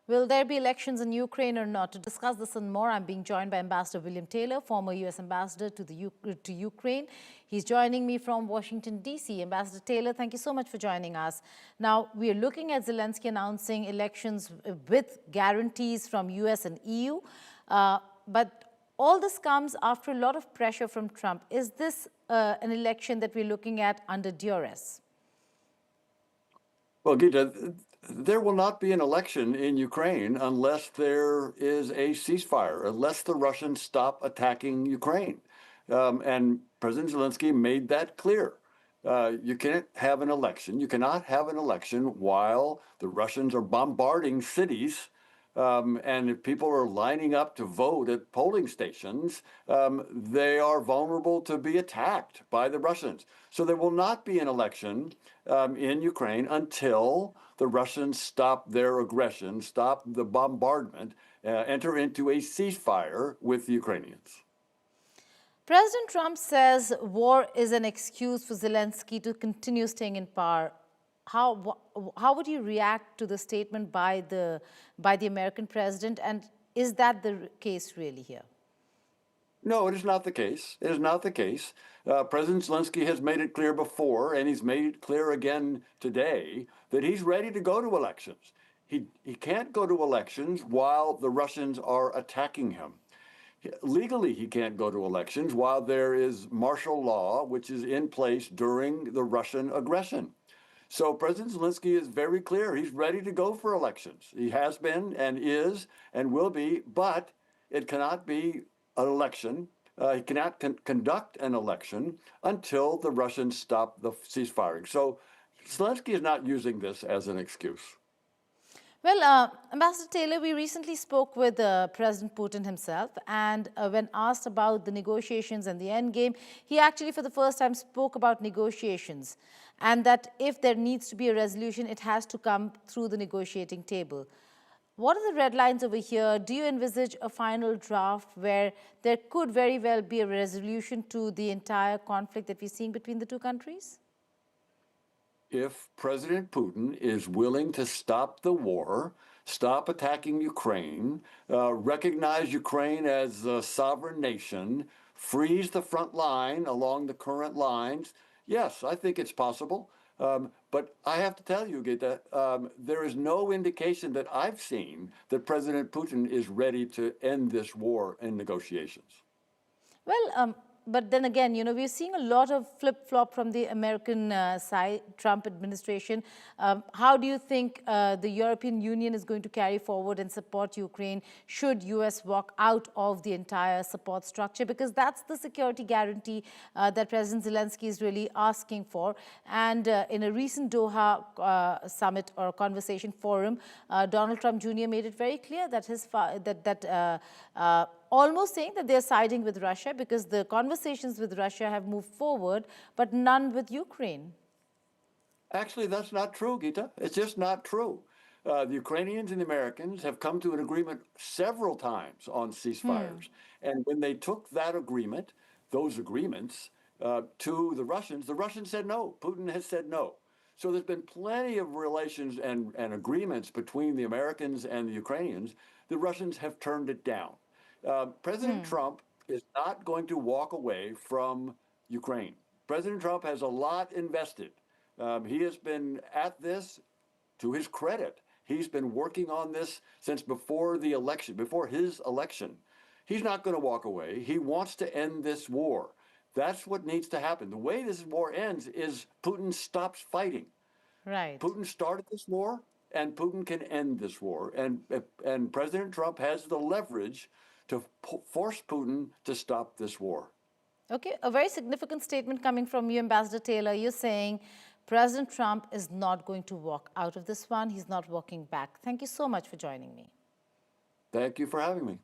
Will there be elections in Ukraine or not? To discuss this and more, I'm being joined by Ambassador William Taylor, former U.S. Ambassador to Ukraine. He's joining me from Washington, D.C. Ambassador Taylor, thank you so much for joining us. Now, we are looking at Zelensky announcing elections with guarantees from U.S. and EU, but all this comes after a lot of pressure from Trump. Is this an election that we're looking at under duress? Well, Gita, there will not be an election in Ukraine unless there is a ceasefire, unless the Russians stop attacking Ukraine. And President Zelensky made that clear. You can't have an election. You cannot have an election while the Russians are bombarding cities. And if people are lining up to vote at polling stations, they are vulnerable to be attacked by the Russians. So there will not be an election in Ukraine until the Russians stop their aggression, stop the bombardment, enter into a ceasefire with the Ukrainians. President Trump says war is an excuse for Zelensky to continue staying in power. How would you react to the statement by the American president, and is that the case really here? No, it is not the case. It is not the case. President Zelensky has made it clear before, and he's made it clear again today, that he's ready to go to elections. He can't go to elections while the Russians are attacking him. Legally, he can't go to elections while there is martial law, which is in place during the Russian aggression. So President Zelensky is very clear. He's ready to go for elections. He has been and is and will be, but it cannot be an election. He cannot conduct an election until the Russians stop the ceasefire. So Zelensky is not using this as an excuse. Well, Ambassador Taylor, we recently spoke with President Putin himself, and when asked about the negotiations and the end game, he actually for the first time spoke about negotiations, and that if there needs to be a resolution, it has to come through the negotiating table. What are the red lines over here? Do you envisage a final draft where there could very well be a resolution to the entire conflict that we're seeing between the two countries? If President Putin is willing to stop the war, stop attacking Ukraine, recognize Ukraine as a sovereign nation, freeze the front line along the current lines, yes, I think it's possible. But I have to tell you, Gita, there is no indication that I've seen that President Putin is ready to end this war in negotiations. Well, but then again, you know, we're seeing a lot of flip-flop from the American side, Trump administration. How do you think the European Union is going to carry forward and support Ukraine should U.S. walk out of the entire support structure? Because that's the security guarantee that President Zelensky is really asking for. And in a recent Doha summit or conversation forum, Donald Trump Jr. made it very clear that almost saying that they're siding with Russia because the conversations with Russia have moved forward, but none with Ukraine. Actually, that's not true, Gita. It's just not true. The Ukrainians and the Americans have come to an agreement several times on ceasefires. And when they took that agreement, those agreements, to the Russians said no. Putin has said no. So there's been plenty of relations and agreements between the Americans and the Ukrainians. The Russians have turned it down. President Trump is not going to walk away from Ukraine. President Trump has a lot invested. He has been at this to his credit. He's been working on this since before the election, before his election. He's not going to walk away. He wants to end this war. That's what needs to happen. The way this war ends is Putin stops fighting. Right. Putin started this war, and Putin can end this war. And President Trump has the leverage to force Putin to stop this war. Okay, a very significant statement coming from you, Ambassador Taylor. You're saying President Trump is not going to walk out of this one. He's not walking back. Thank you so much for joining me. Thank you for having me.